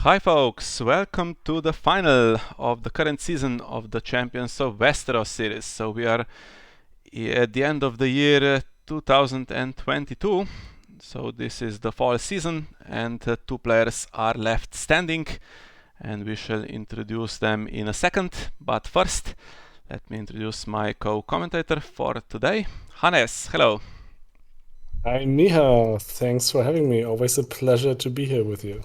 Hi folks, welcome to the final of the current season of the Champions of Westeros series. So we are at the end of the year 2022. So this is the fall season and two players are left standing and we shall introduce them in a second. But first, let me introduce my co-commentator for today, Hannes. Hello. Hi, Miha. Thanks for having me. Always a pleasure to be here with you.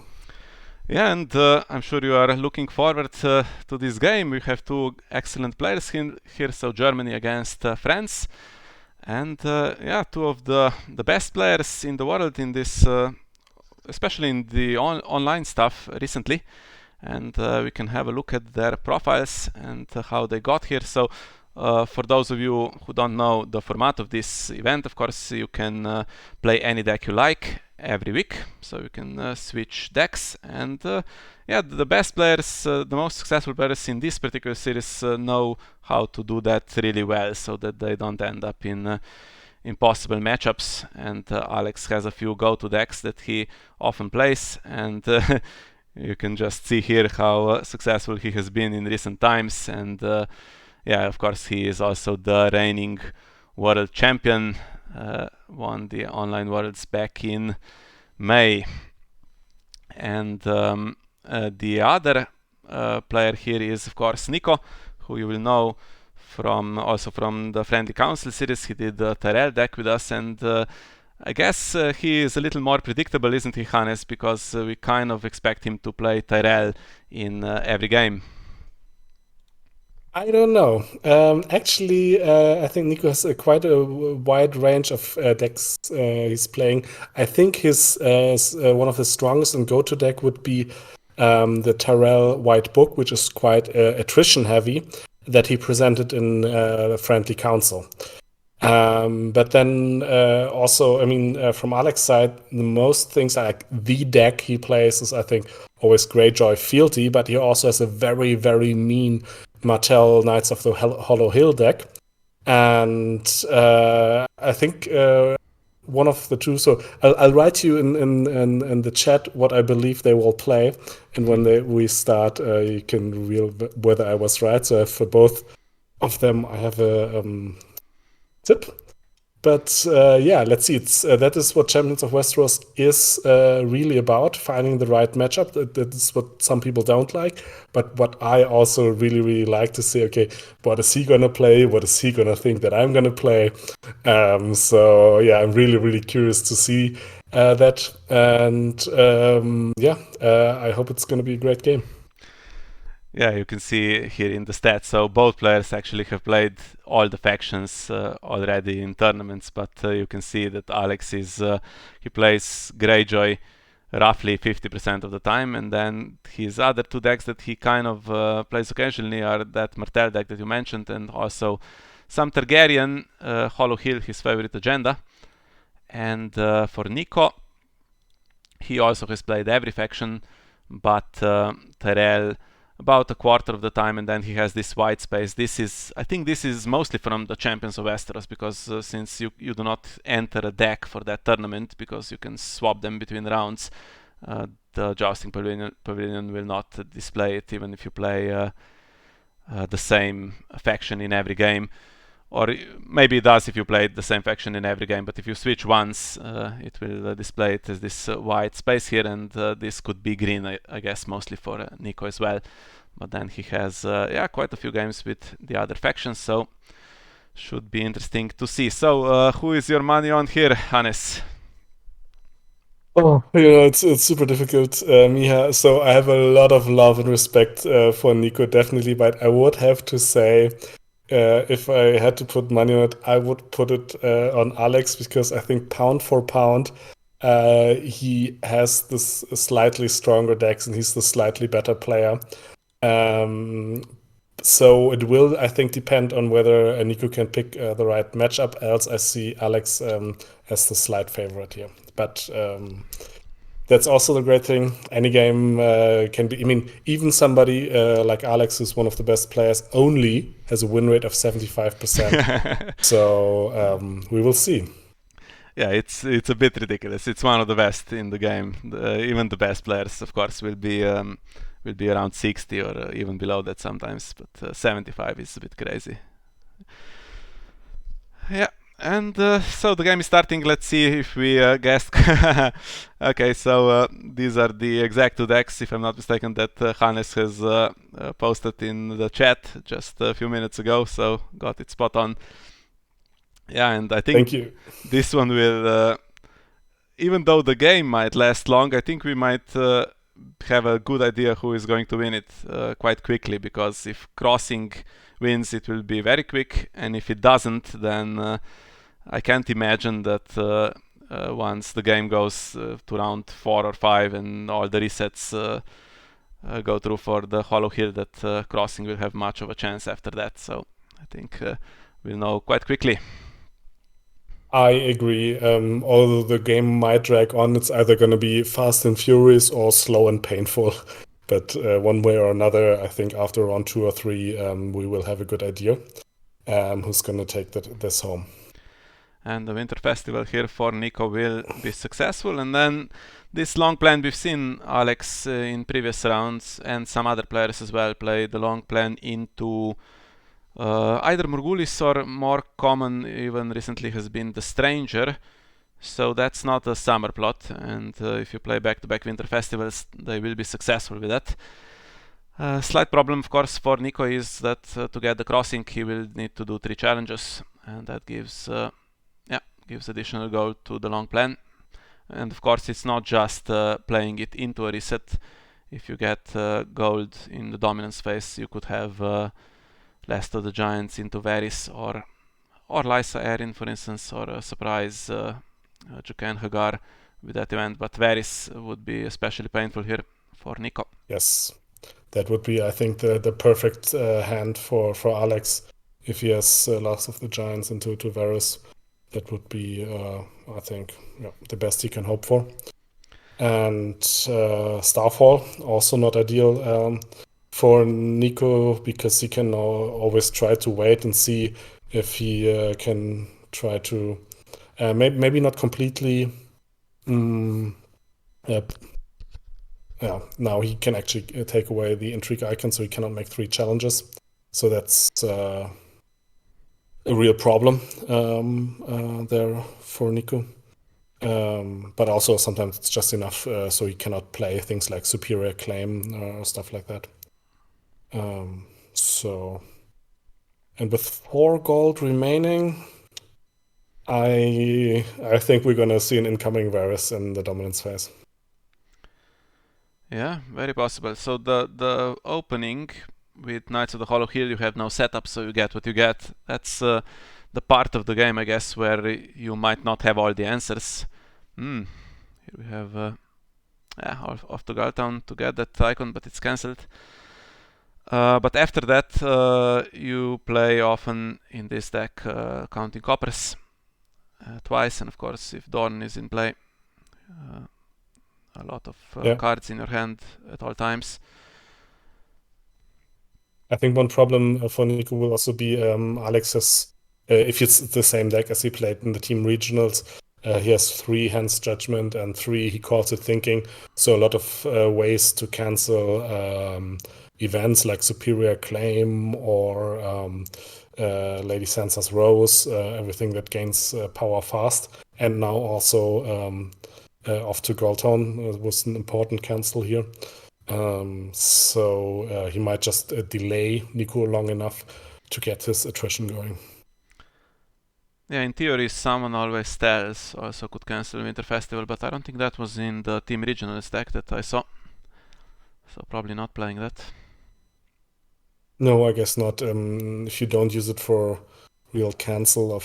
Yeah, and I'm sure you are looking forward to this game. We have two excellent players here, so Germany against France, and yeah, two of the best players in the world in this, especially in the online stuff recently. And we can have a look at their profiles and how they got here. So, for those of you who don't know the format of this event, of course, you can play any deck you like every week. So you can switch decks, and yeah, the best players, the most successful players in this particular series know how to do that really well, so that they don't end up in impossible matchups. And Alex has a few go-to decks that he often plays, and you can just see here how successful he has been in recent times. And yeah, of course, he is also the reigning world champion. Won the online worlds back in May. And the other player here is, of course, Nico, who you will know from the Friendly Council series. He did the Tyrell deck with us, and I guess he is a little more predictable, isn't he, Hannes? Because we kind of expect him to play Tyrell in every game. I don't know. Actually, I think Nico has quite a wide range of decks he's playing. I think his one of the strongest and go-to deck would be the Tyrell White Book, which is quite attrition heavy, that he presented in Friendly Council. But then also, I mean, from Alex's side, the most things like the deck he plays is, I think, always Greyjoy Fealty, but he also has a very, very mean Martell Knights of the Hollow Hill deck. And I think one of the two. So I'll write you in the chat what I believe they will play, and when we start, you can reveal whether I was right. So for both of them, I have a tip. But yeah, let's see. It's that is what Champions of Westeros is really about: finding the right matchup. That is what some people don't like, but what I also really, really like to see. Okay, what is he gonna play? What is he gonna think that I'm gonna play? So yeah, I'm really, really curious to see that, and yeah, I hope it's gonna be a great game. Yeah, you can see here in the stats. So both players actually have played all the factions already in tournaments, but you can see that Alex is he plays Greyjoy roughly 50% of the time, and then his other two decks that he kind of plays occasionally are that Martell deck that you mentioned, and also some Targaryen, Hollow Hill, his favorite agenda. And for Nico, he also has played every faction, but Tyrell about a quarter of the time, and then he has this white space. I think this is mostly from the Champions of Westeros, because since you do not enter a deck for that tournament, because you can swap them between rounds, the Jousting Pavilion will not display it even if you play the same faction in every game. Or maybe it does if you play the same faction in every game, but if you switch once, it will display it as this white space here, and this could be green, I guess, mostly for Nico as well. But then he has yeah, quite a few games with the other factions, so should be interesting to see. So who is your money on here, Hannes? Oh, it's super difficult, Miha. So I have a lot of love and respect for Nico, definitely, but I would have to say, if I had to put money on it, I would put it on Alex because I think pound for pound, he has this slightly stronger decks and he's the slightly better player. Um, so it will, I think, depend on whether Nico can pick the right matchup. Else, I see Alex as the slight favorite here. But that's also the great thing. Any game can be. I mean, even somebody like Alex, who's one of the best players, only has a win rate of 75%. So we will see. Yeah, it's a bit ridiculous. It's one of the best in the game. Even the best players, of course, will be around 60 or even below that sometimes. But 75 is a bit crazy. Yeah, and so the game is starting. Let's see if we guessed. Okay, so these are the exact two decks, if I'm not mistaken, that Hannes has posted in the chat just a few minutes ago. So got it spot on. Yeah, and I think Thank you. this one will, even though the game might last long, I think we might have a good idea who is going to win it quite quickly, because if Crossing wins, it will be very quick, and if it doesn't, then I can't imagine that once the game goes to round 4 or 5 and all the resets go through for the Hollow Hill, that Crossing will have much of a chance after that. So I think we'll know quite quickly. I agree. Although the game might drag on, it's either going to be fast and furious or slow and painful. But one way or another, I think after round 2 or 3, we will have a good idea who's going to take this home. And the Winter Festival here for Nico will be successful. And then this long plan, we've seen Alex in previous rounds and some other players as well play the long plan into either Morgulis, or more common even recently has been the Stranger. So that's not a summer plot, and if you play back-to-back Winter Festivals, they will be successful with that. Slight problem, of course, for Nico is that to get the Crossing, he will need to do 3 challenges, and that gives additional gold to the long plan. And of course, it's not just playing it into a reset. If you get gold in the dominance phase, you could have Last of the Giants into Varys, or Lysa Arryn, for instance, or a surprise Jukan Hagar with that event. But Varys would be especially painful here for Nico. Yes, that would be, I think, the perfect hand for Alex if he has Last of the Giants into Varys. That would be, I think, the best he can hope for. And Starfall, also not ideal for Nico, because he can always try to wait and see if he can try to maybe not completely. Now he can actually take away the intrigue icon, so he cannot make 3 challenges. So that's a real problem there for Nico. But also sometimes it's just enough, so he cannot play things like Superior Claim or stuff like that. And with 4 gold remaining, I think we're gonna see an incoming Varys in the dominance phase. Yeah, very possible. So the opening with Knights of the Hollow Hill, you have no setup, so you get what you get. That's the part of the game, I guess, where you might not have all the answers. Here we have off to Galtown to get that icon, but it's cancelled. But after that, you play often in this deck counting coppers twice, and of course, if Dorn is in play, a lot of cards in your hand at all times. I think one problem for Nico will also be Alex's, if it's the same deck as he played in the team regionals, he has 3 hands judgment and 3 he calls it thinking. So a lot of ways to cancel events like Superior Claim or Lady Sansa's Rose, everything that gains power fast. And now also off to Galtown was an important cancel here. So he might just delay Nico long enough to get his attrition going. Yeah, in theory, someone always tells also could cancel Winter Festival, but I don't think that was in the team regional deck that I saw. So probably not playing that. No, I guess not. If you don't use it for real cancel of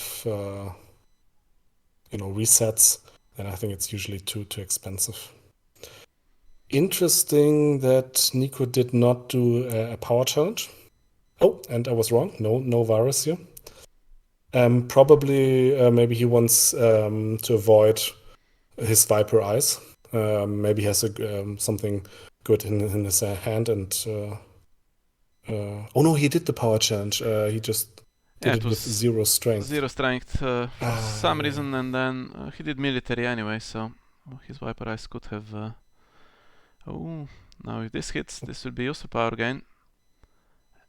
resets, then I think it's usually too expensive. Interesting that Nico did not do a power challenge. Oh, and I was wrong. No virus here. Probably maybe he wants to avoid his Viper Eyes. Maybe he has something good in his hand, and oh no, he did the power challenge. Did it it with was 0 strength. 0 strength for some Yeah. reason, and then he did military anyway, so his Viper Eyes could have. Oh, now if this hits, this will be useful power gain,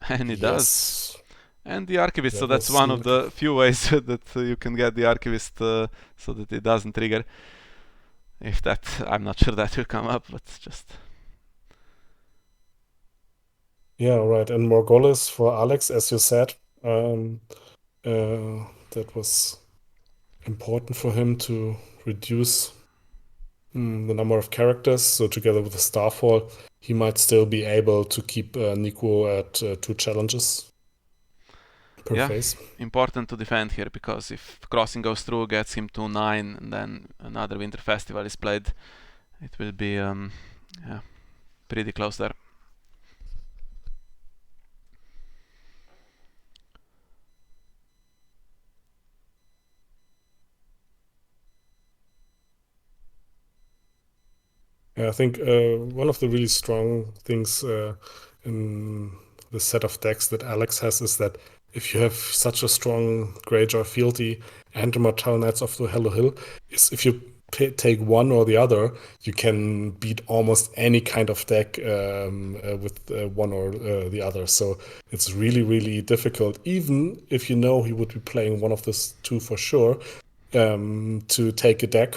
and it does. Yes. And the Archivist, so That that's was one of lucky. the few ways that you can get the Archivist so that it doesn't trigger. If that, I'm not sure that will come up, but just. Yeah, right. And more goalless for Alex, as you said. That was important for him to reduce the number of characters. So together with the Starfall, he might still be able to keep Nico at 2 challenges per Yeah, phase. important to defend here, because if crossing goes through, gets him to 9, and then another Winter Festival is played, it will be yeah, pretty close there. Yeah, I think one of the really strong things in the set of decks that Alex has is that if you have such a strong Greyjoy Fealty and the Martell Knights of the Hollow Hill, is if you take one or the other, you can beat almost any kind of deck with one or the other. So it's really, really difficult, even if you know he would be playing one of these two for sure, to take a deck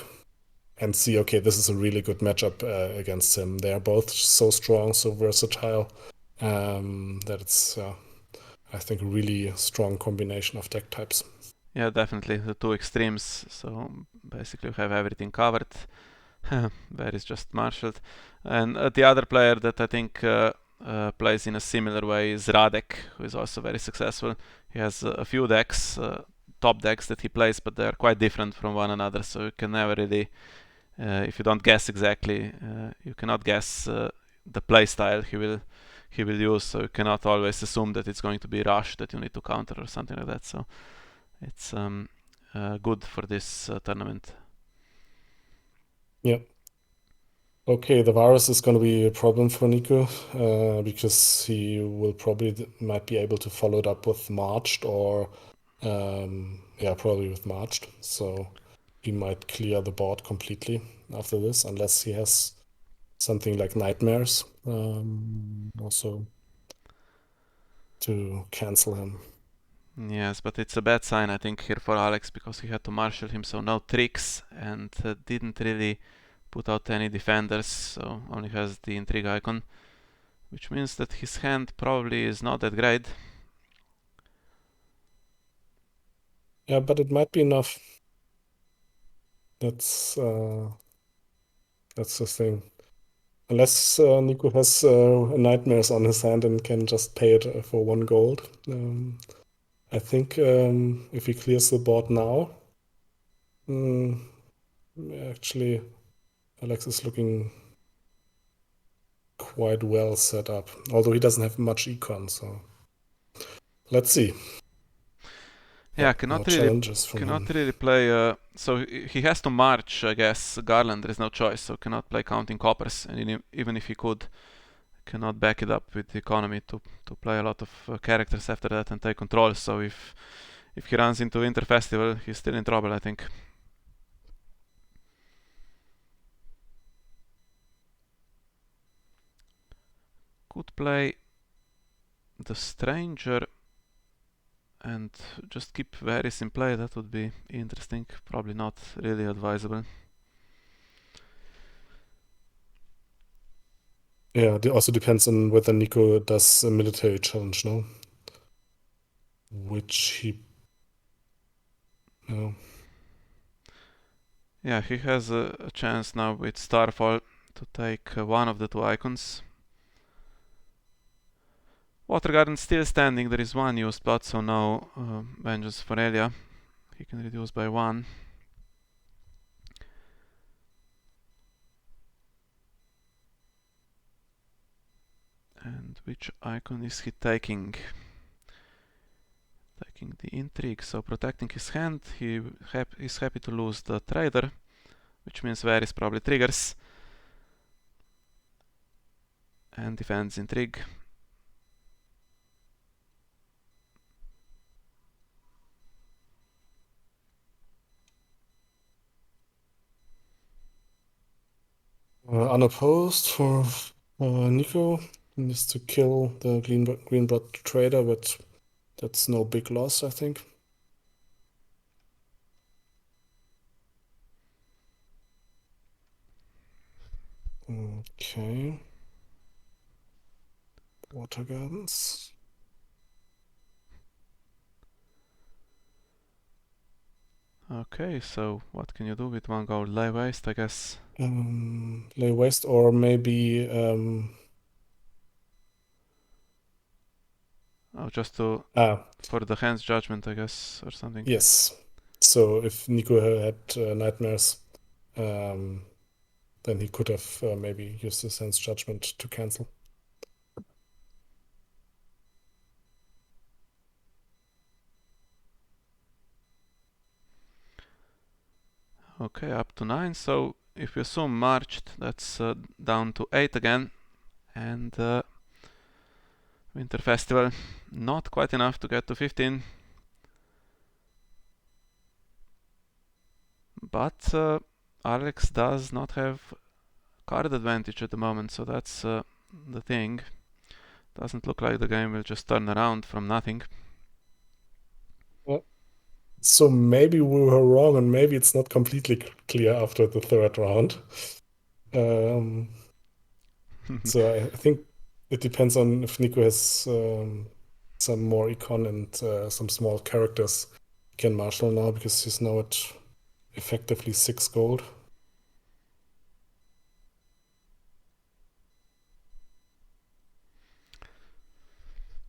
and see, okay, this is a really good matchup against him. They are both so strong, so versatile, that it's, I think, a really strong combination of deck types. Yeah, definitely the two extremes. So basically, you have everything covered. Where is just marshaled. And the other player that I think plays in a similar way is Radek, who is also very successful. He has a few decks, top decks that he plays, but they are quite different from one another. So you can never really, if you don't guess exactly, you cannot guess the play style he will use. So you cannot always assume that it's going to be Rush that you need to counter or something like that. So it's good for this tournament. Yeah. Okay, the virus is going to be a problem for Nico because he will probably might be able to follow it up with Marched or yeah, probably with Marched. So he might clear the board completely after this, unless he has something like Nightmares also to cancel him. Yes, but it's a bad sign, I think, here for Alex, because he had to marshal him, so no tricks, and didn't really put out any defenders, so only has the intrigue icon, which means that his hand probably is not that great. Yeah, but it might be enough. That's the thing. Unless Nico has nightmares on his hand and can just pay it for 1 gold. I think if he clears the board now, mm, actually, Alex is looking quite well set up. Although he doesn't have much econ, so let's see. Yeah, Yeah, no challenges from cannot him. really play. So he has to march, I guess. Garland, there is no choice, so cannot play counting coppers, and even if he could, cannot back it up with the economy to play a lot of characters after that and take control. So if he runs into Winter Festival, he's still in trouble, I think. Could play the Stranger and just keep Varys in play. That would be interesting. Probably not really advisable. Yeah, it also depends on whether Nico does a military challenge, no? Which he, no. Yeah, he has a chance now with Starfall to take one of the two icons. Water Garden still standing. There is one used, but so now Vengeance for Elia. He can reduce by 1. And which icon is he taking? Taking the Intrigue, so protecting his hand. He is happy to lose the Trader, which means Varys probably triggers. And defends Intrigue. Unopposed for Nico. He needs to kill the green blood trader, but that's no big loss, I think. Okay. Water Gardens. Okay, so what can you do with 1 gold? Lay waste, I guess. Lay waste or maybe Oh, just to ah for the hand's judgment, I guess, or something. yes. So if Nico had nightmares, um, then he could have maybe used his sense judgment to cancel. Okay, up to 9. So if we assume marched, that's down to 8 again. And Winter Festival, not quite enough to get to 15. But Alex does not have card advantage at the moment, so that's the thing. Doesn't look like the game will just turn around from nothing. So maybe we were wrong, and maybe it's not completely clear after the third round. Um, so I think it depends on if Nico has some more econ and some small characters he can marshal now because he's now at effectively 6 gold.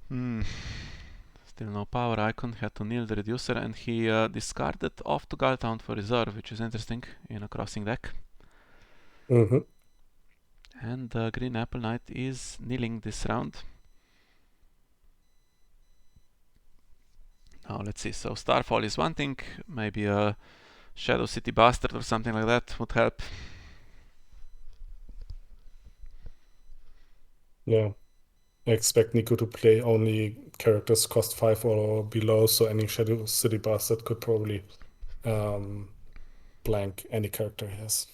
Hmm. Still no power icon, had to NiL the reducer, and he discarded off to Galtown for reserve, which is interesting in a crossing deck. Mm-hmm. And Green Apple Knight is kneeling this round. Now let's see, so Starfall is one thing, maybe a Shadow City Bastard or something like that would help. Yeah. I expect Nico to play only characters cost 5 or below, so any Shadow City Bastard could probably um, blank any character he has.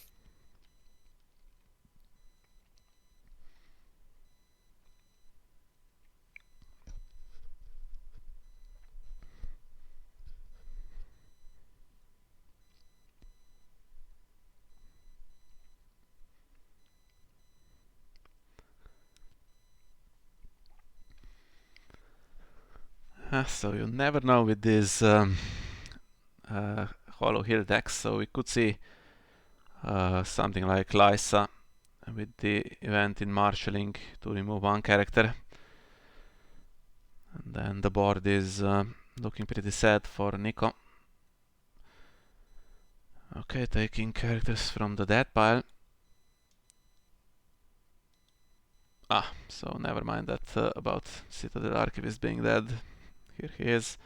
So you never know with these Hollow Hill decks, so we could see something like Lysa with the event in marshalling to remove one character. And then the board is looking pretty sad for Nico. Okay, taking characters from the dead pile. So never mind that about Citadel Archivist being dead. Here he is.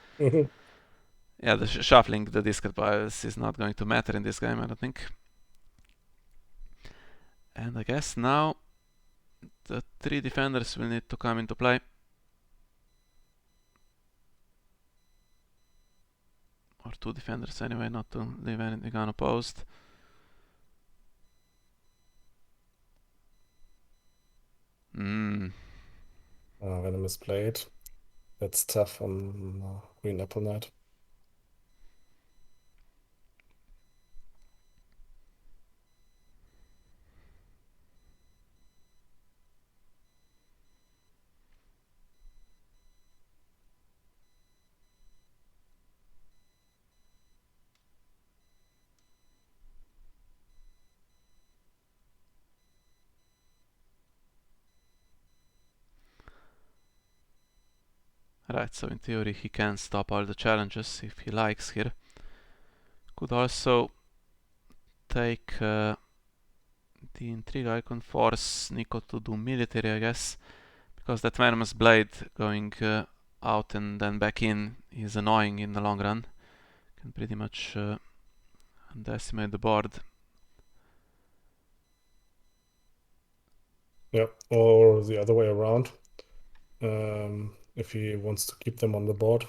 Yeah, the shuffling the discard piles is not going to matter in this game, I don't think. And I guess now the 3 defenders will need to come into play. Or 2 defenders anyway, not to leave anything unopposed. Venomous Blade. That's tough on Green Apple Knight. Right, so in theory he can stop all the challenges if he likes here. Could also take the Intrigue icon, force Nico to do military, I guess. Because that Venomous Blade going out and then back in is annoying in the long run. Can pretty much decimate the board. Yeah, or the other way around. If he wants to keep them on the board,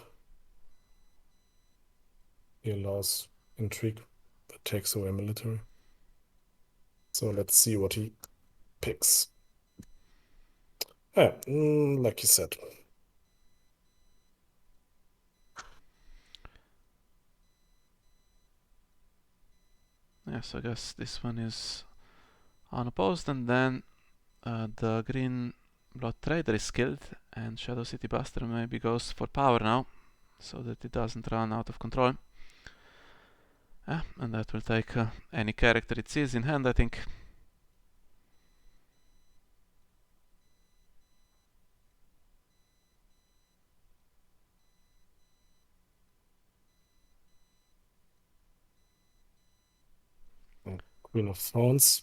he allows Intrigue that takes away military. So let's see what he picks. Yeah, like you said. Yes, I guess this one is unopposed, and then the green blood trader is killed, and Shadow City Buster maybe goes for power now, so that it doesn't run out of control. And that will take any character it sees in hand, I think. Queen of Thrones.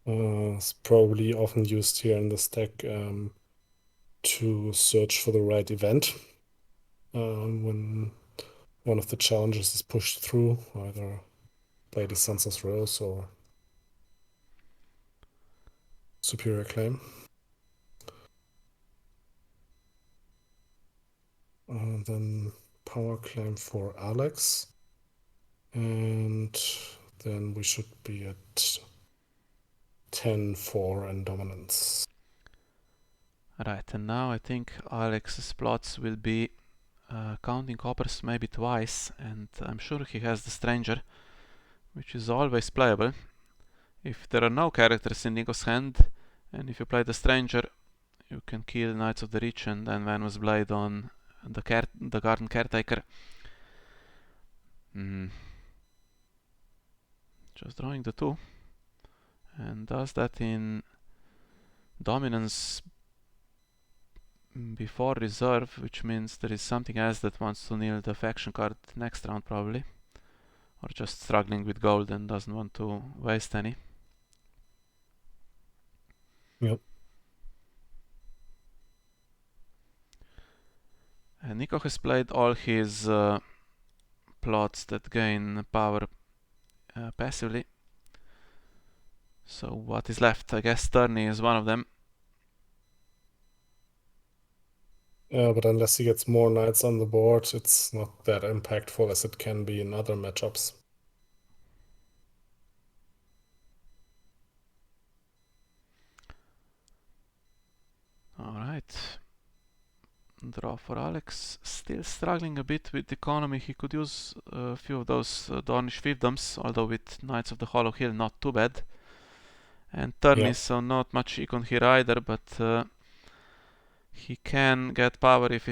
It's probably often used here in this deck to search for the right event when one of the challenges is pushed through, either Lady Sansa's Rose or Superior Claim. Then Power Claim for Alex. And then we should be at 10-4 in dominance. Right, and now I think Alex's plots will be counting coppers maybe twice, and I'm sure he has the Stranger, which is always playable. If there are no characters in Nico's hand, and if you play the Stranger, you can kill Knights of the Reach and then Venom's Blade on the Garden Caretaker. Just drawing the 2. And does that in dominance before reserve, which means there is something else that wants to kneel the faction card next round probably. Or just struggling with gold and doesn't want to waste any. Yep. And Nico has played all his plots that gain power passively. So what is left? I guess Tourney is one of them. Yeah, but unless he gets more knights on the board, it's not that impactful as it can be in other matchups. Alright. Draw for Alex. Still struggling a bit with economy. He could use a few of those Dornish fiefdoms, although with Knights of the Hollow Hill not too bad. And Tourney, Yeah. so not much econ here either, but he can get power if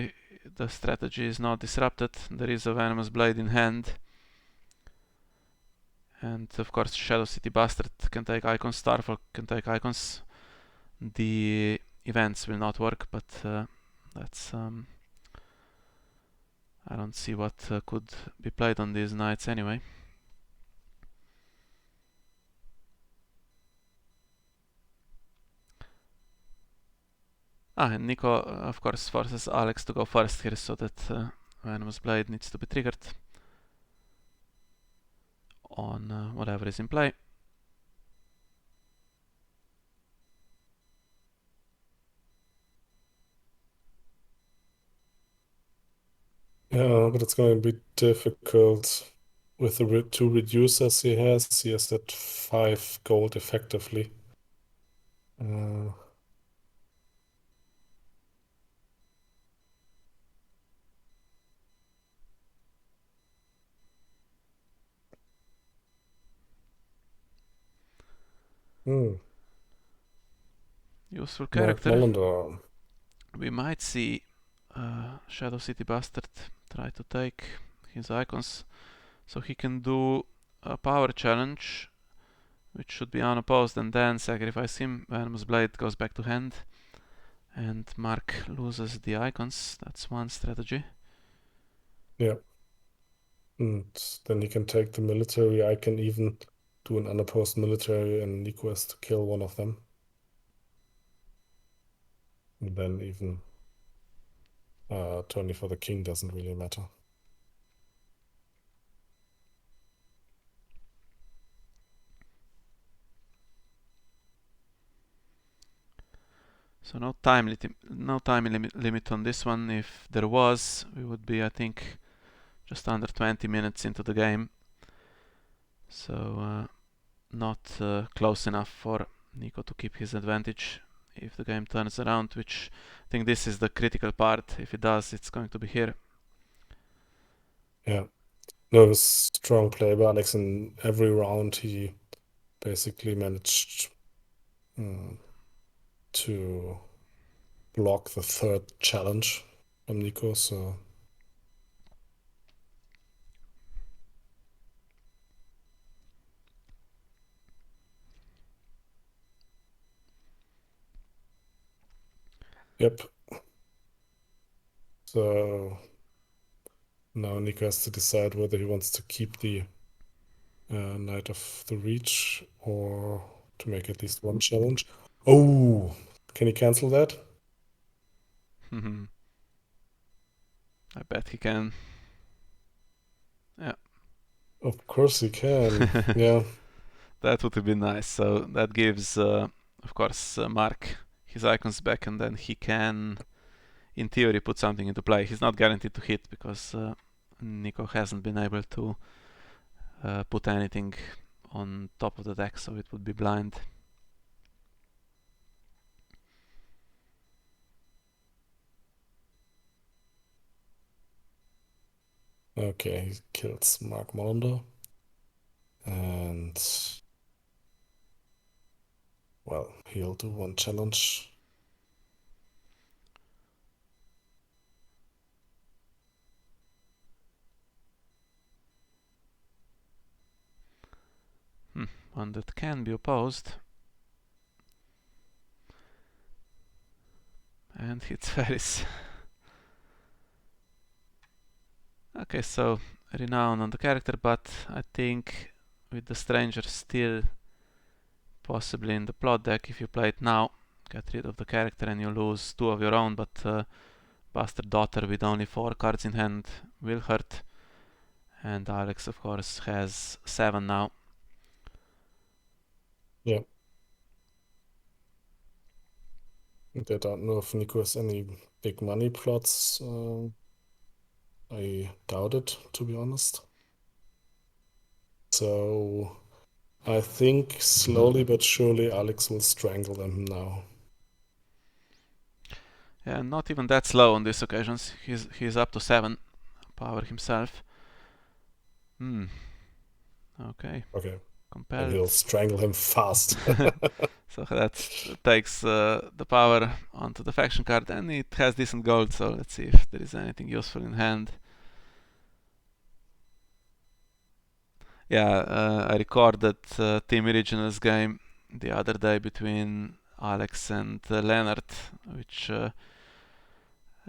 the strategy is not disrupted. There is a Venomous Blade in hand. And of course Shadow City Bastard can take icons, Starfall can take icons. The events will not work, but that's I don't see what could be played on these knights anyway. And Nico of course forces Alex to go first here, so that Venomous Blade needs to be triggered on whatever is in play. Yeah, but it's going to be difficult with the 2 reducers he has. He has that 5 gold effectively. Useful Mark character. Mullender. We might see Shadow City Bastard try to take his icons, so he can do a power challenge, which should be unopposed, and then sacrifice him. Venomous Blade goes back to hand, and Mark loses the icons. That's one strategy. Yeah. And then he can take the military. I can even do an unopposed military, and Nico has to kill one of them. And then even Tony for the king doesn't really matter. So no time limit on this one. If there was, we would be, I think, just under 20 minutes into the game. So not close enough for Nico to keep his advantage if the game turns around, which I think this is the critical part. If it does, it's going to be here. Yeah. No, it was strong play by Alex in every round. He basically managed to block the third challenge from Nico. So yep. So now Nico has to decide whether he wants to keep the Knight of the Reach or to make at least one challenge. Oh, can he cancel that? I bet he can. Yeah. Of course he can. Yeah. That would have been nice. So that gives, of course, Mark his icons back, and then he can, in theory, put something into play. He's not guaranteed to hit because Nico hasn't been able to put anything on top of the deck, so it would be blind. Okay, he kills Mark Molinder. And well, he'll do one challenge. One that can be opposed. And hits Ferris. Okay, so renown on the character, but I think with the Stranger still possibly in the plot deck, if you play it now, get rid of the character and you lose 2 of your own, but Bastard Daughter with only 4 cards in hand will hurt. And Alex, of course, has 7 now. Yeah. I don't know if Nico has any big money plots. I doubt it, to be honest. So I think slowly but surely Alex will strangle them now. Yeah, not even that slow on these occasions. He's up to 7 power himself. Okay. Okay. And Compelled. he'll strangle him fast. So that takes the power onto the faction card, and it has decent gold, so let's see if there is anything useful in hand. Yeah, I recorded Team Originals game the other day between Alex and Leonard, which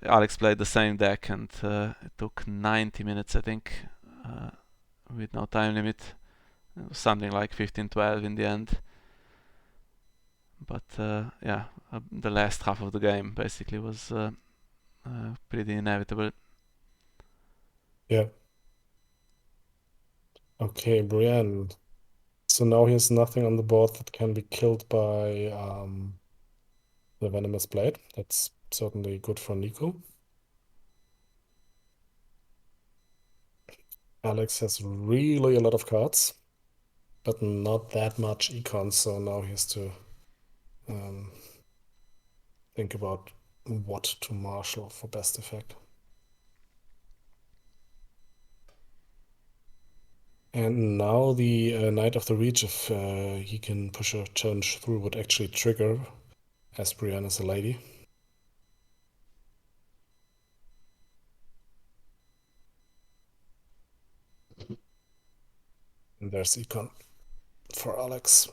Alex played the same deck, and it took 90 minutes, I think, with no time limit. It was something like 15-12 in the end. But yeah, the last half of the game basically was pretty inevitable. Yeah. Okay, Brienne. So now he has nothing on the board that can be killed by the Venomous Blade. That's certainly good for Nico. Alex has really a lot of cards, but not that much econ, so now he has to think about what to marshal for best effect. And now the Knight of the Reach, if he can push a challenge through, would actually trigger, as Brienne is a lady. And there's econ for Alex.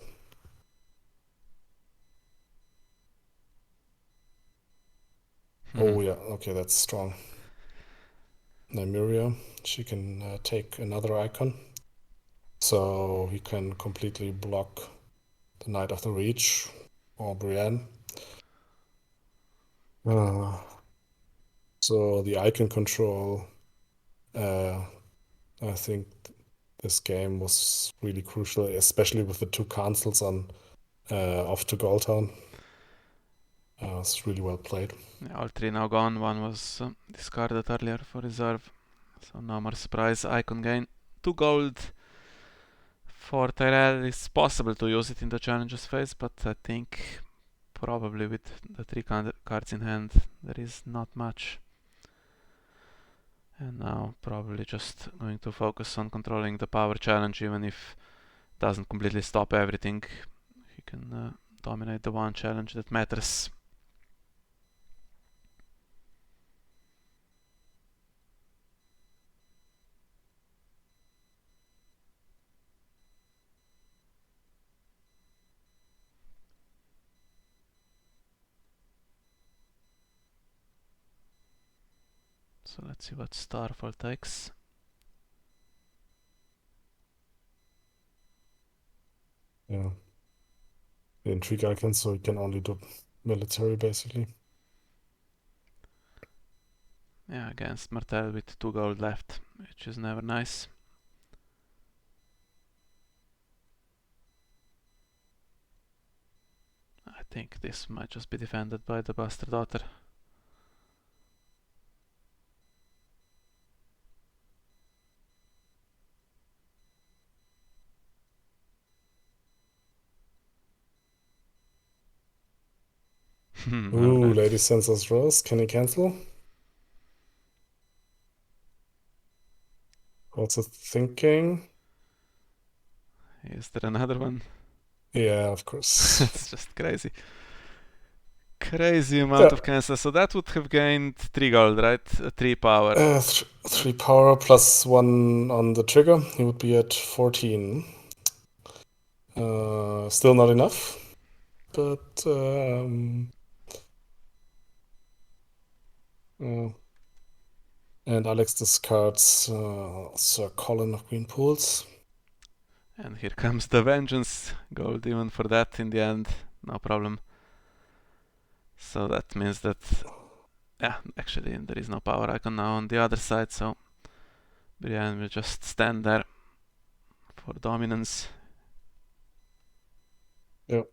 Oh yeah, okay, that's strong. Nymeria, she can take another icon. So he can completely block the Knight of the Reach or Brienne. So the icon control, I think this game was really crucial, especially with the 2 cancels on off to Goldtown. It's really well played. Yeah, all 3 now gone. One was discarded earlier for reserve. So no more surprise. Icon gain 2 gold For Tyrell, it's possible to use it in the challenges phase, but I think probably with the three cards in hand, there is not much. And now probably just going to focus on controlling the power challenge, even if it doesn't completely stop everything. He can dominate the one challenge that matters. So let's see what Starfall takes. Yeah. The intrigue icon, so you can only do military basically. Yeah, against Martell with 2 gold left, which is never nice. I think this might just be defended by the Bastard Daughter. Ooh, Alright. Lady Sensor's Rose. Can he cancel? Also thinking. Is there another one? Yeah, of course. It's just crazy. Crazy amount Yeah. of cancels. So that would have gained 3 gold, right? 3 power. 3 power plus 1 on the trigger. He would be at 14. Still not enough, but and Alex discards Sir Colin of Green Pools. And here comes the vengeance. Gold even for that in the end. No problem. So that means that, yeah, actually there is no power icon now on the other side, so Brienne will just stand there for dominance. Yep.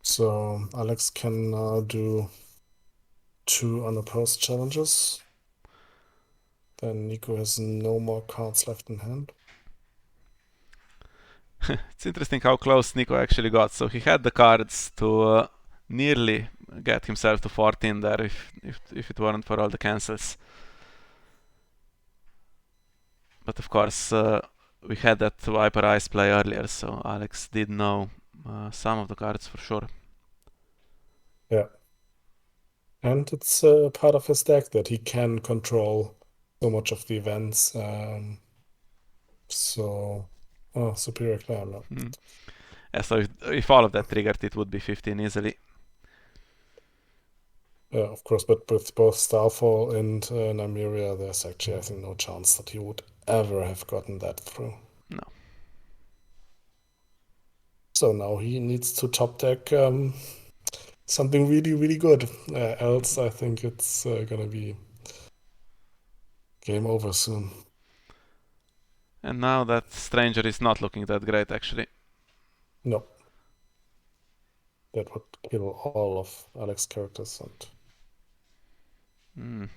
So Alex can do 2 unopposed challenges. Then Nico has no more cards left in hand. It's interesting how close Nico actually got. So he had the cards to nearly get himself to 14 there if it weren't for all the cancels. But of course, we had that Viper Ice play earlier, so Alex did know some of the cards for sure. Yeah. And it's part of his deck that he can control so much of the events. Superior Climber. Yeah, so if all of that triggered, it would be 15 easily. Yeah, of course, but with both Starfall and Nymeria, there's actually, I think, no chance that he would ever have gotten that through. No. So now he needs to top deck something really, really good. Else, I think it's gonna be game over soon. And now that Stranger is not looking that great actually. No. That would kill all of Alex's characters and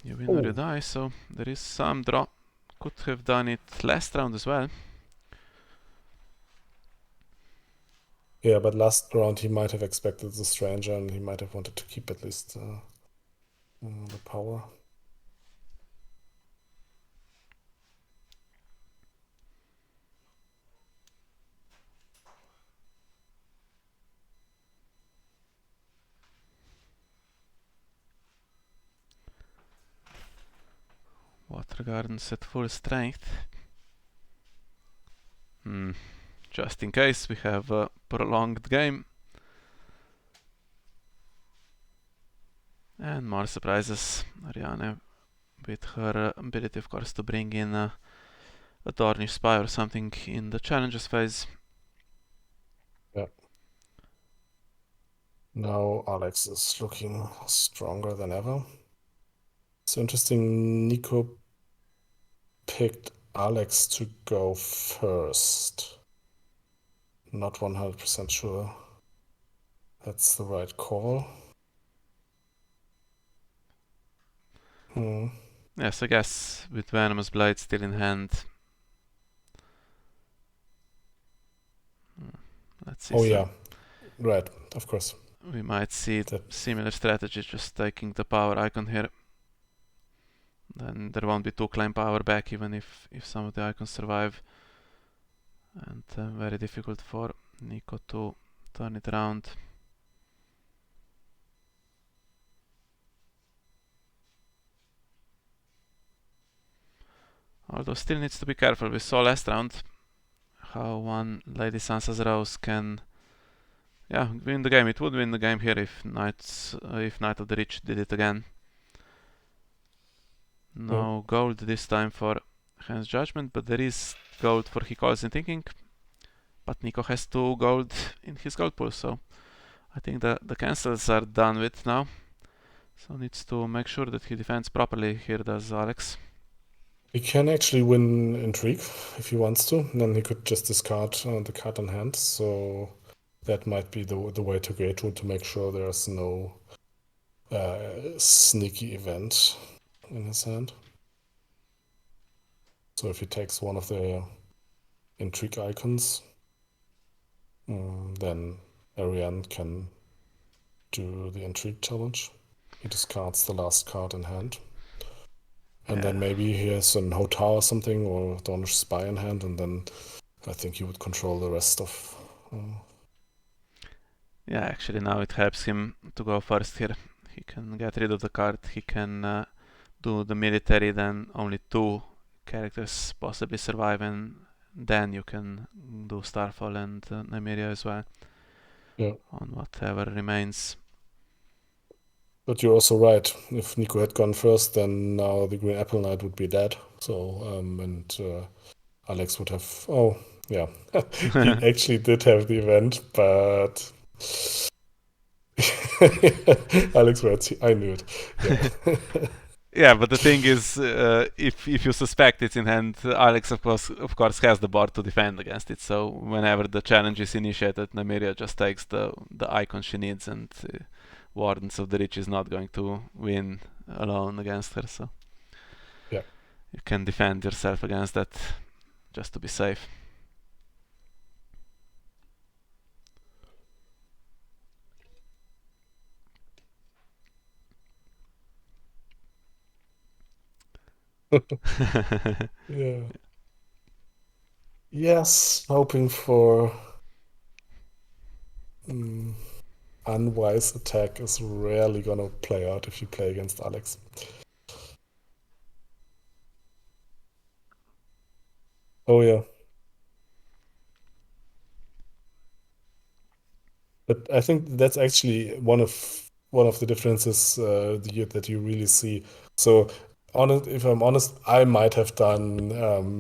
You win or you oh, die, so there is some draw. Could have done it last round as well. yeah, but last round he might have expected the stranger and he might have wanted to keep at least the power. Water Gardens at full strength. Just in case we have a prolonged game. And more surprises. Ariane with her ability, of course, to bring in a Dornish Spy or something in the challenges phase. Yeah. Now Alex is looking stronger than ever. It's interesting, Nico picked Alex to go first. Not 100% sure that's the right call. Yes, I guess with Venomous Blade still in hand. Let's see. Oh So yeah, right, of course. we might see That similar strategy, just taking the power icon here. Then there won't be 2 claim power back even if some of the icons survive. And very difficult for Nico to turn it around. Although still needs to be careful. We saw last round how one Lady Sansa's Rose can win the game. It would win the game here if Knight of the Rich did it again. No gold this time for Hans Judgment, but there is gold for He Calls in Thinking. But Nico has 2 gold in his gold pool, so I think the cancels are done with now. So needs to make sure that he defends properly here, does Alex. he can actually win intrigue if he wants to, and then he could just discard the card on hand. So that might be the way to go to make sure there's no sneaky event in his hand. So if he takes one of the intrigue icons, then Ariane can do the intrigue challenge. He discards the last card in hand. And then maybe he has an Hotar or something, or Dornish Spy in hand, and then I think he would control the rest of. Yeah, actually now it helps him to go first here. He can get rid of the card, he can do the military, then only 2 characters possibly survive, and then you can do Starfall and Nymeria as well. Yeah. On whatever remains. But you're also right. If Nico had gone first, then now the Green Apple Knight would be dead. So, and Alex would have. Oh, yeah. He actually did have the event, but. Alex words, I knew it. Yeah. Yeah, but the thing is, if you suspect it's in hand, Alex of course has the board to defend against it. So whenever the challenge is initiated, Nymeria just takes the icon she needs, and Wardens of the Rich is not going to win alone against her. So Yeah. you can defend yourself against that just to be safe. Yeah. Yes, hoping for unwise attack is rarely gonna play out if you play against Alex. Oh yeah. But I think that's actually one of the differences that you really see. So, if I'm honest, I might have done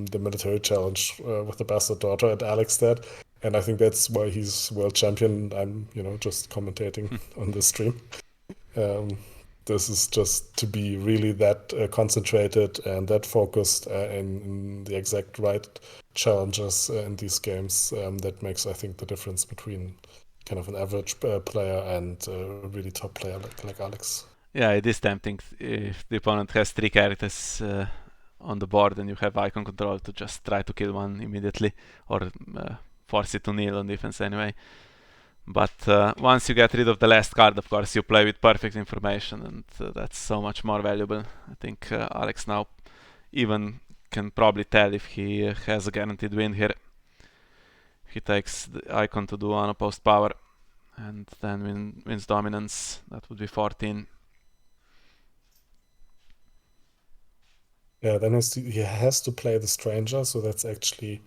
the military challenge with the bastard daughter at Alex did, and I think that's why he's world champion. I'm, just commentating on the stream. Um, this is just to be really that concentrated and that focused in the exact right challenges in these games. That makes, I think, the difference between kind of an average player and a really top player like Alex. Yeah, it is tempting if the opponent has 3 characters on the board and you have icon control to just try to kill one immediately, or force it to kneel on defense anyway. But once you get rid of the last card, of course, you play with perfect information, and that's so much more valuable. I think Alex now even can probably tell if he has a guaranteed win here. He takes the icon to do unopposed power, and then wins dominance. That would be 14. Yeah, then he has to play the stranger, so that's actually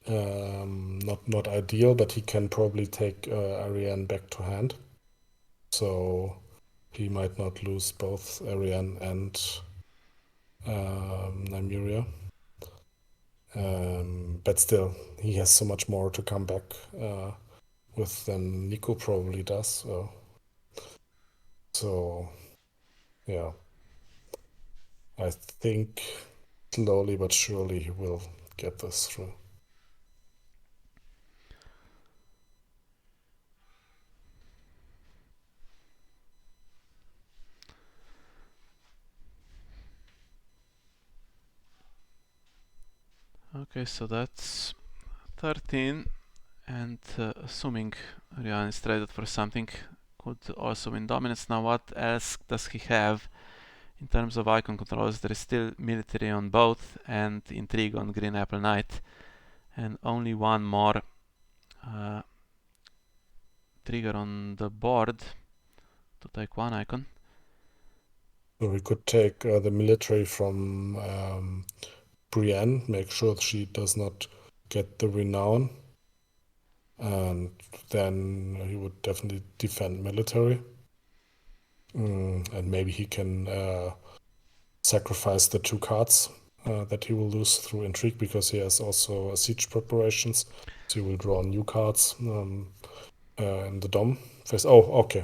not ideal, but he can probably take Ariane back to hand. So he might not lose both Ariane and Nymeria. But still, he has so much more to come back with than Nico probably does. So yeah, I think slowly but surely he will get this through. Okay, so that's 13, and assuming Ryan is traded for something, could also win dominance. Now what else does he have in terms of icon controls? There is still military on both and intrigue on Green Apple Knight, and only one more trigger on the board to take one icon. So we could take the military from Brienne, make sure she does not get the renown, and then he would definitely defend military. And maybe he can sacrifice the 2 cards that he will lose through intrigue, because he has also siege preparations. So he will draw new cards in the Dom phase. Oh, okay.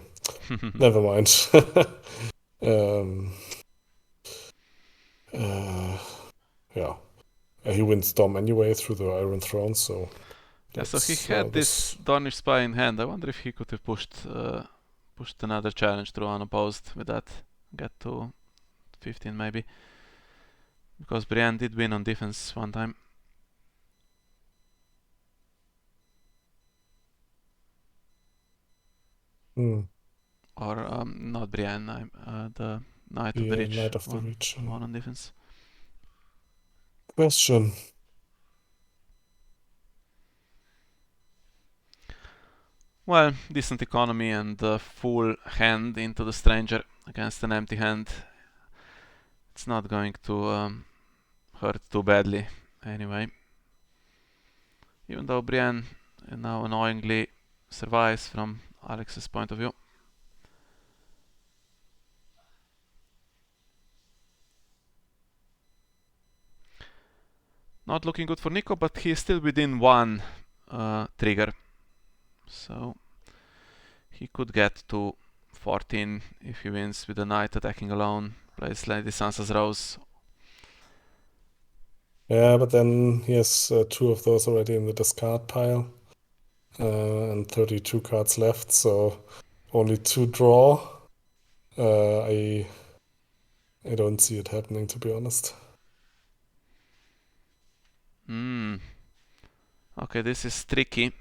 Never mind. Yeah. He wins Dom anyway through the Iron Throne, so Yeah, so he that's had this Dornish Spy in hand. I wonder if he could have pushed another challenge through unopposed with that, get to 15 maybe, because Brienne did win on defense one time. Or not Brienne, the Knight of the Reach Knight of the won Reach. on defense. Question. Well, decent economy and full hand into the stranger against an empty hand. It's not going to hurt too badly anyway. Even though Brienne now annoyingly survives from Alex's point of view. Not looking good for Nico, but he is still within one trigger. So he could get to 14 if he wins with the Knight attacking alone, plays Lady Sansa's Rose. Yeah, but then he has 2 of those already in the discard pile, and 32 cards left, so only 2 draw. I don't see it happening, to be honest. Okay, this is tricky,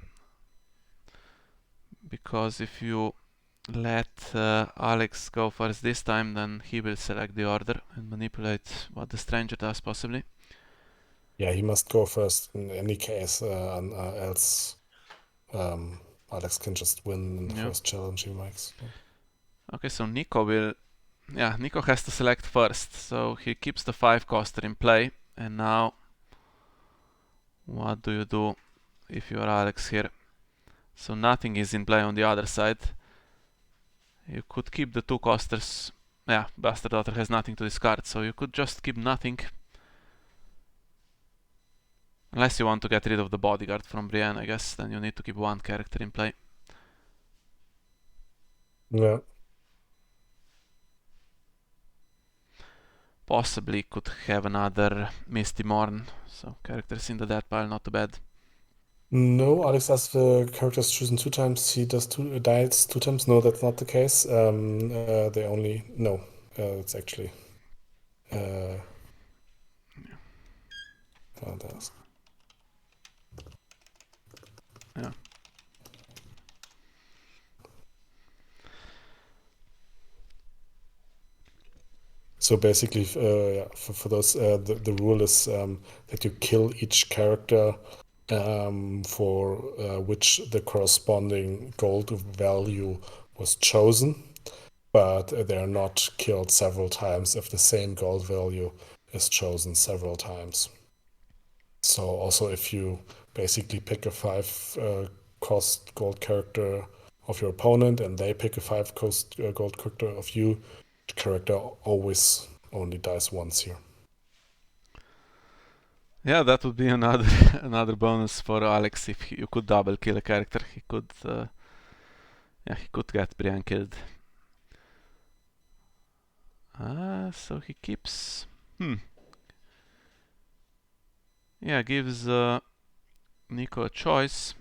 because if you let Alex go first this time, then he will select the order and manipulate what the stranger does, possibly. Yeah, he must go first in any case, else Alex can just win in the first challenge he makes. Okay, so Nico has to select first, so he keeps the 5-coster in play, and now what do you do if you are Alex here? So nothing is in play on the other side. You could keep the 2-costers. Yeah, Bastard Daughter has nothing to discard, so you could just keep nothing. Unless you want to get rid of the bodyguard from Brienne, I guess, then you need to keep 1 character in play. Yeah. Possibly could have another Misty Morn, so characters in the dead pile, not too bad. No, Alex has the characters chosen 2 times. He does dials 2 times. No, that's not the case. They only no. It's actually. Can't ask. Yeah. So basically, yeah, for those, the rule is that you kill each character for which the corresponding gold value was chosen, but they are not killed several times if the same gold value is chosen several times. So also if you basically pick a 5-cost gold character of your opponent and they pick a 5-cost gold character of you, the character always only dies once here. Yeah, that would be another bonus for Alex if you could double kill a character. He could get Brienne killed. So he keeps. Yeah, gives Nico a choice.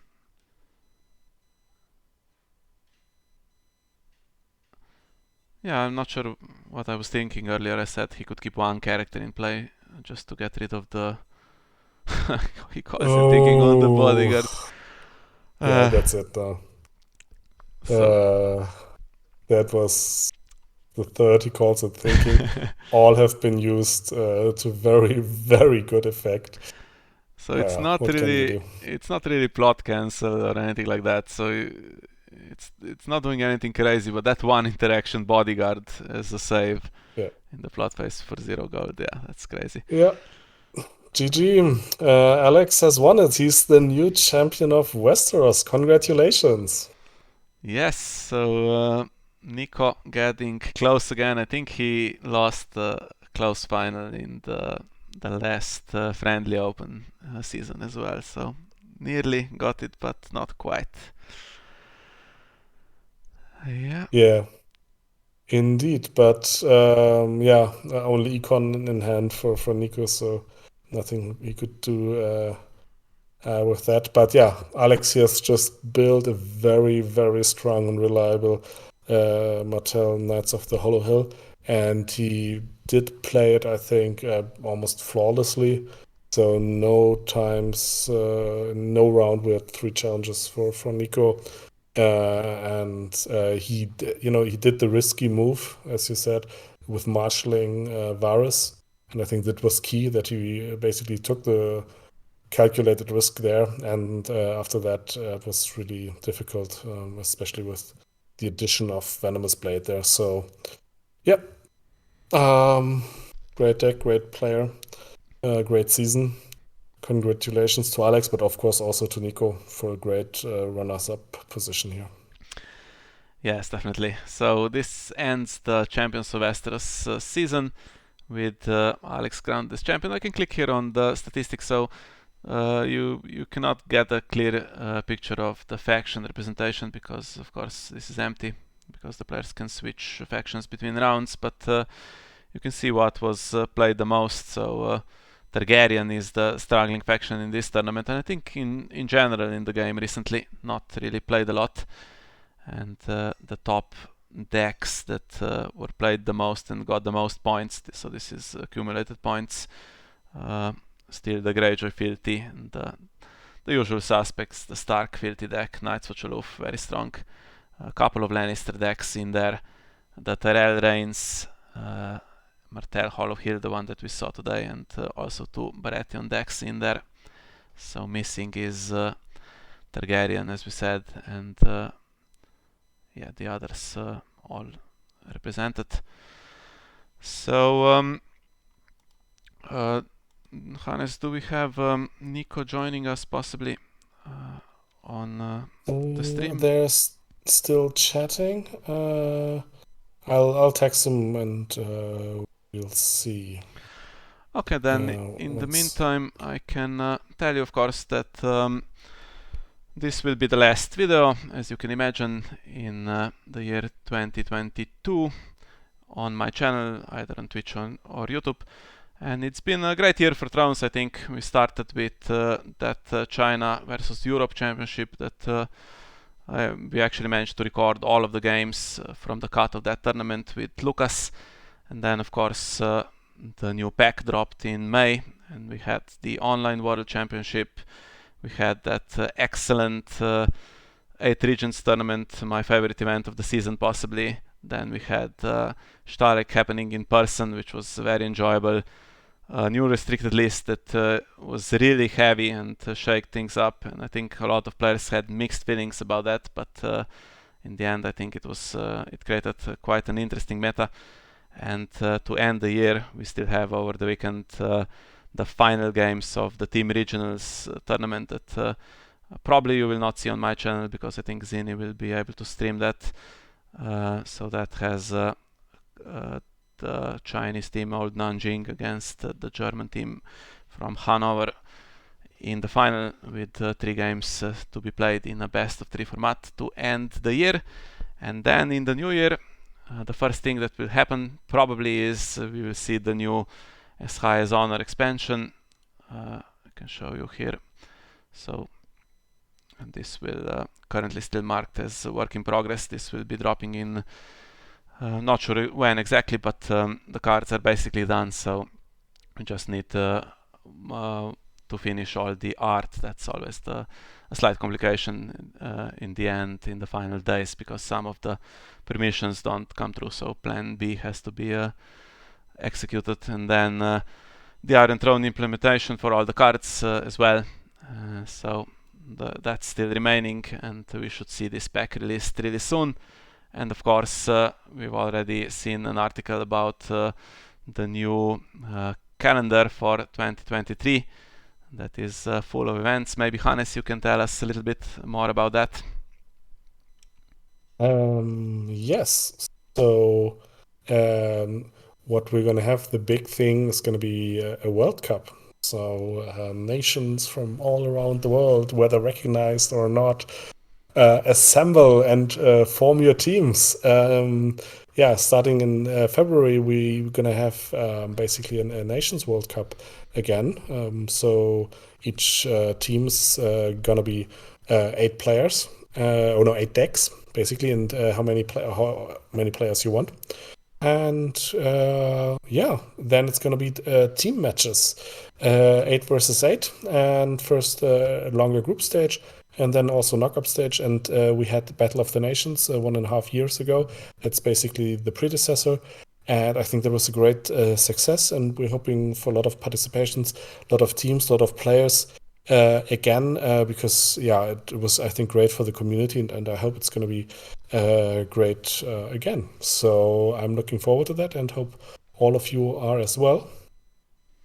Yeah, I'm not sure what I was thinking earlier. I said he could keep 1 character in play just to get rid of the He calls it taking on the bodyguard. Yeah, Uh, that's it now. so That was the third he calls it thinking. All have been used to very, very good effect. so What can you do? it's not really plot cancel or anything like that. So it's not doing anything crazy, but that one interaction bodyguard as a save Yeah. in the plot phase for 0 gold. Yeah, that's crazy. Yeah. GG. Alex has won it. He's the new champion of Westeros. Congratulations. Yes, so Nico getting close again. I think he lost the close final in the last friendly open season as well. So nearly got it, but not quite. Yeah. Yeah, indeed. But yeah, only econ in hand for Nico, so nothing he could do with that. But yeah, Alex has just built a very, very strong and reliable Martell Knights of the Hollow Hill, and he did play it, I think, almost flawlessly. So no times, no round with three challenges for Nico. And he did the risky move, as you said, with marshalling Varys, and I think that was key. That he basically took the calculated risk there, and after that, it was really difficult, especially with the addition of Venomous Blade there. So, yeah, um, great deck, great player, great season. Congratulations to Alex, but of course also to Nico for a great runners-up position here. Yes, definitely. So this ends the Champions of Westeros season with Alex crowned as champion. I can click here on the statistics. So you cannot get a clear picture of the faction representation because of course this is empty because the players can switch factions between rounds, but you can see what was played the most. So Targaryen is the struggling faction in this tournament, and I think in general in the game recently not really played a lot. And the top decks that were played the most and got the most points, so this is accumulated points, still the Greyjoy Filthy and the usual suspects, the Stark Filthy deck, Knights of Chaluf, very strong, a couple of Lannister decks in there, the Tyrell Reigns, Martell Hollow Hill, the one that we saw today, and also two Baratheon decks in there. So missing is Targaryen, as we said, and yeah, the others all represented. So Hannes, do we have Nico joining us possibly on the stream? They're still chatting. I'll text him and we'll see. Okay, then in the meantime I can tell you of course that this will be the last video, as you can imagine, in the year 2022 on my channel, either on Twitch or YouTube. And it's been a great year for Thrones, I think. We started with that China versus Europe championship that we actually managed to record all of the games from the cut of that tournament with Lucas. And then, of course, the new pack dropped in May, and we had the online world championship. We had that excellent 8 Regions tournament, my favorite event of the season possibly. Then we had Starek happening in person, which was very enjoyable. A new restricted list that was really heavy and shake things up, and I think a lot of players had mixed feelings about that, but in the end I think it created quite an interesting meta. And to end the year we still have over the weekend the final games of the Team Regionals tournament that probably you will not see on my channel because I think Zini will be able to stream that. So that has the Chinese team Old Nanjing against the German team from Hanover in the final, with 3 games to be played in a best of 3 format to end the year. And then in the new year, the first thing that will happen probably is we will see the new As High as Honor expansion. I can show you here. So and this will currently still marked as a work in progress. This will be dropping in not sure when exactly, but the cards are basically done, so we just need to finish all the art. That's always a slight complication in the end, in the final days, because some of the permissions don't come through. So plan B has to be executed, and then the Iron Throne implementation for all the cards as well. So that's still remaining, and we should see this pack released really soon. And of course, we've already seen an article about the new calendar for 2023 that is full of events. Maybe Hannes, you can tell us a little bit more about that. Yes. So, what we're gonna have, the big thing is gonna be a World Cup. So, nations from all around the world, whether recognized or not, assemble and form your teams. Yeah, starting in February, we're gonna have basically a Nations World Cup again. So each team's gonna be 8 players, or no, 8 decks basically, and how many players you want. And yeah, then it's gonna be team matches, 8 versus 8, and first longer group stage, and then also knockup stage. And we had the Battle of the Nations 1.5 years ago. That's basically the predecessor. And I think that was a great success. And we're hoping for a lot of participations, a lot of teams, a lot of players again, because yeah, it was, I think, great for the community. And I hope it's going to be great again. So I'm looking forward to that and hope all of you are as well.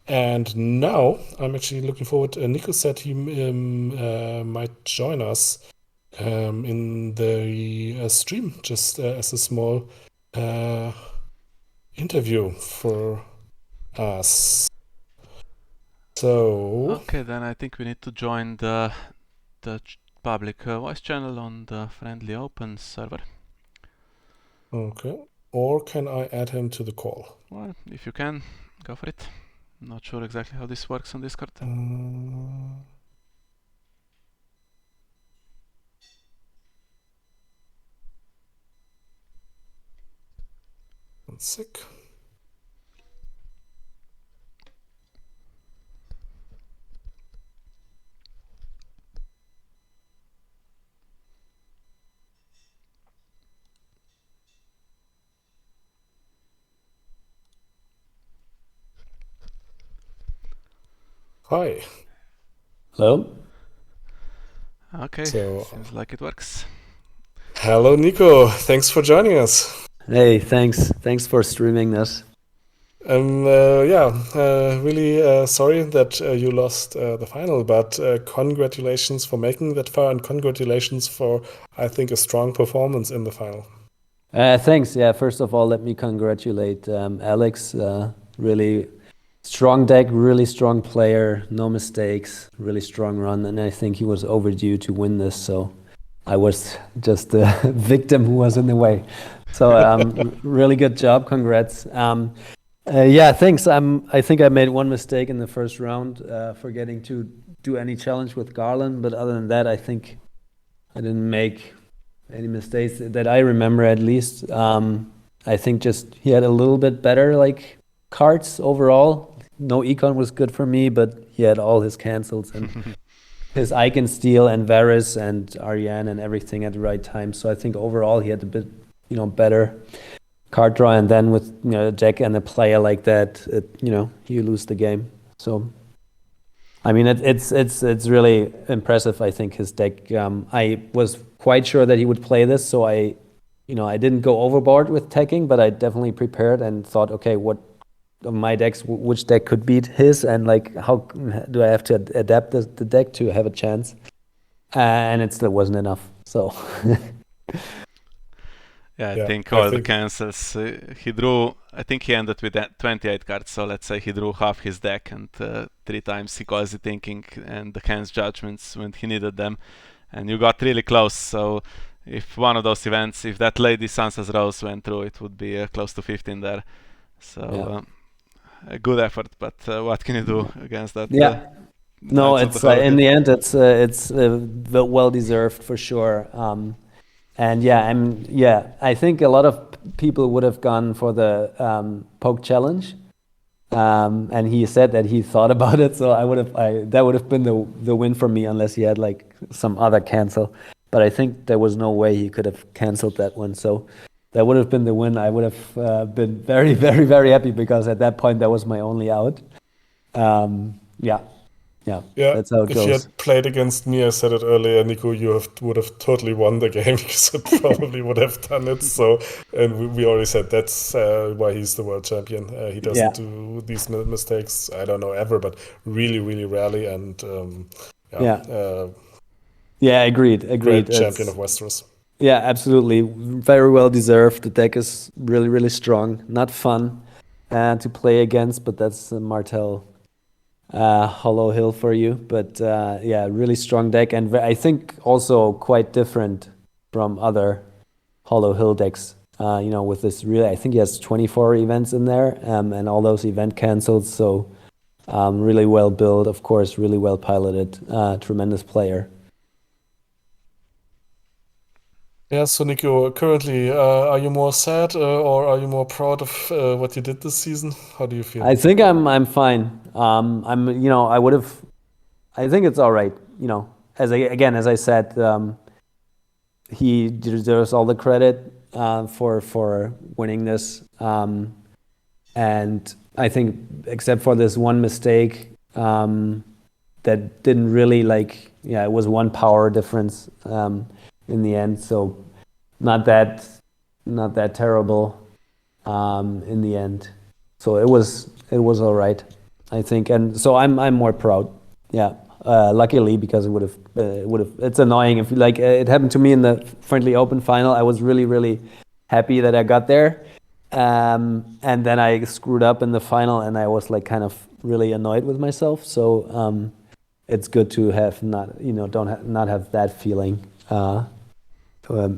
And now I'm actually looking forward. Nico said he might join us in the stream, just as a small interview for us. So Okay, then I think we need to join the public voice channel on the Friendly Open server. Okay, or can I add him to the call? Well, if you can, go for it. I'm not sure exactly how this works on Discord. 1 sec. Hi. Hello. Okay, So, seems like it works. hello, Nico. Thanks for joining us. Hey, thanks. Thanks for streaming this. Yeah, really sorry that you lost the final, but congratulations for making that far, and congratulations for, I think, a strong performance in the final. Thanks. Yeah, first of all, let me congratulate Alex. Really strong deck, really strong player, no mistakes, really strong run, and I think he was overdue to win this. So I was just the victim who was in the way. So really good job. Congrats. Yeah, thanks. I think I made one mistake in the first round, forgetting to do any challenge with Garland. But other than that, I think I didn't make any mistakes that I remember, at least. I think just he had a little bit better like cards overall. No econ was good for me, but he had all his cancels and his Icon Steel and Varys and Ariane and everything at the right time. So I think overall he had a bit, better card draw. And then with a deck and a player like that, you lose the game. So I mean, it's really impressive. I think his deck. I was quite sure that he would play this, so I didn't go overboard with teching, but I definitely prepared and thought, okay, what of my decks, which deck could beat his, and like how do I have to adapt the deck to have a chance? And it still wasn't enough. So. Yeah, I think all the cancels he drew. I think he ended with 28 cards. So let's say he drew half his deck, and 3 times he quasi thinking and the hands judgments when he needed them, and you got really close. So if one of those events, if that Lady Sansa's Rose went through, it would be close to 15 there. So a good effort, but what can you do against that? Yeah. No, it's in the end, it's well deserved for sure. And I think a lot of people would have gone for the poke challenge. And he said that he thought about it, so that would have been the win for me unless he had like some other cancel. But I think there was no way he could have canceled that one. So that would have been the win. I would have been very, very, very happy because at that point that was my only out. Yeah, that's how it if goes. you had played against me, I said it earlier, Nico, would have totally won the game because I probably would have done it. So, and we already said that's why he's the world champion. He doesn't do these mistakes, I don't know, ever, but really, really rarely. And agreed. Great champion of Westeros. Yeah, absolutely. Very well deserved. The deck is really, really strong. Not fun to play against, but that's Martell Hollow Hill for you. But really strong deck. And I think also quite different from other Hollow Hill decks. With this really, I think he has 24 events in there and all those event cancels. So really well built, of course, really well piloted, tremendous player. Yeah, so Nico, currently, are you more sad or are you more proud of what you did this season? How do you feel? I think I'm fine. I think it's all right. As I said, he deserves all the credit for winning this. And I think except for this one mistake, that didn't really it was one power difference in the end, so not that terrible in the end. So it was all right, I think, and so I'm more proud. Yeah, luckily because it would have. It's annoying if it happened to me in the Friendly Open final. I was really, really happy that I got there, and then I screwed up in the final, and I was kind of really annoyed with myself. So it's good to have not have that feeling.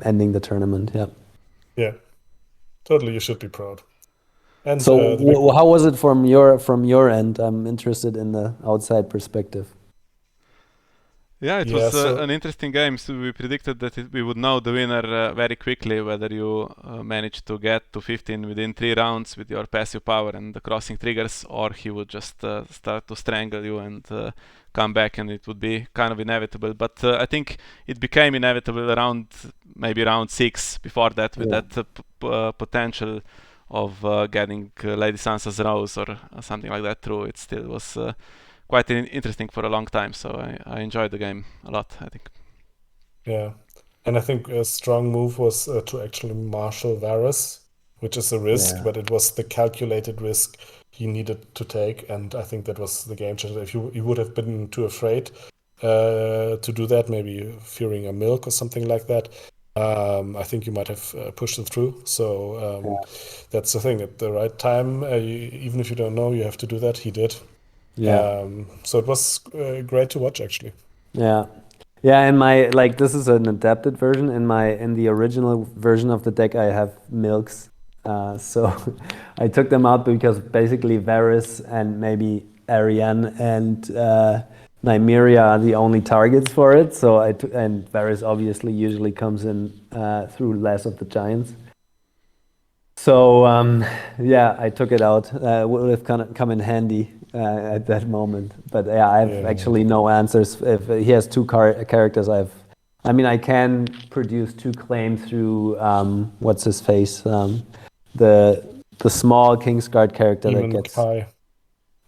Ending the tournament, yeah, totally. You should be proud. And so, how was it from your end? I'm interested in the outside perspective. Yeah, it was an interesting game. So we predicted that we would know the winner very quickly, whether you managed to get to 15 within 3 rounds with your passive power and the crossing triggers, or he would just start to strangle you and come back, and it would be kind of inevitable. But I think it became inevitable around maybe round 6. Before that, with that potential of getting Lady Sansa's Rose or something like that through, it still was quite interesting for a long time. So I enjoyed the game a lot, I think. Yeah, and I think a strong move was to actually marshal Varys, which is a risk, but it was the calculated risk he needed to take, and I think that was the game changer. If you would have been too afraid to do that, maybe fearing a milk or something like that, I think you might have pushed it through. So that's the thing. At the right time, even if you don't know, you have to do that. He did. So it was great to watch, actually. Yeah. In my this is an adapted version. In the original version of the deck, I have milks. So I took them out because basically Varys and maybe Arianne and Nymeria are the only targets for it. So and Varys obviously usually comes in through Last of the Giants. So I took it out. Would have come in handy at that moment. But I have actually no answers. If he has 2 characters, I can produce 2 claims through what's his face, the small Kingsguard character that gets. Kai.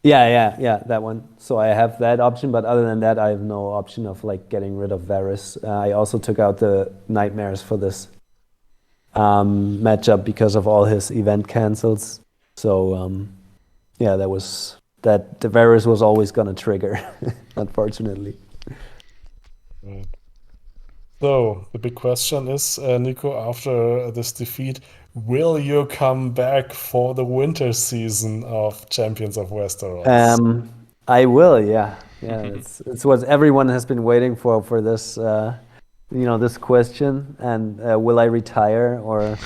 Yeah, that one. So I have that option, but other than that, I have no option of getting rid of Varys. I also took out the Nightmares for this matchup because of all his event cancels. So that the Varys was always gonna trigger, unfortunately. Right. So the big question is, Nico, after this defeat, will you come back for the winter season of Champions of Westeros? I will, yeah. It's what everyone has been waiting for this, this question. And will I retire or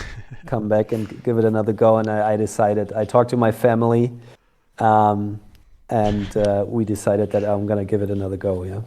come back and give it another go? And I decided. I talked to my family, and we decided that I'm gonna give it another go. Yeah.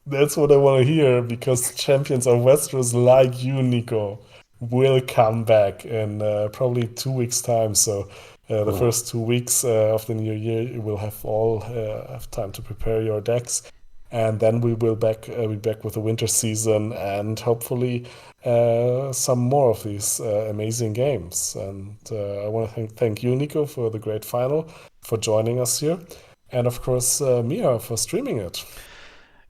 That's what I want to hear, because Champions of Westeros, like you, Nico, will come back in probably 2 weeks' time. So The Cool. first 2 weeks of the new year, you will have time to prepare your decks, and then we will be back with the winter season and hopefully some more of these amazing games. And I want to thank you, Nico, for the great final, for joining us here, and of course Mia for streaming it.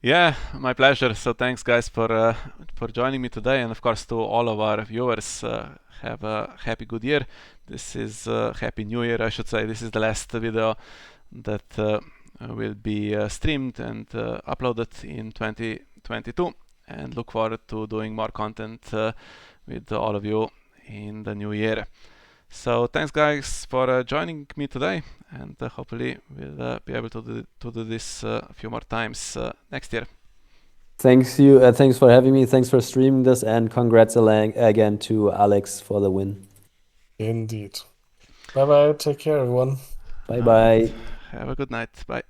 Yeah, my pleasure. So thanks, guys, for joining me today, and of course to all of our viewers. Have a happy good year. This is happy new year, I should say. This is the last video that will be streamed and uploaded in 2022, and look forward to doing more content with all of you in the new year. So thanks, guys, for joining me today, and hopefully we'll be able to do this a few more times next year. Thanks for having me. Thanks for streaming this, and congrats again to Alex for the win. Indeed. Bye bye. Take care, everyone. Bye bye. Have a good night. Bye.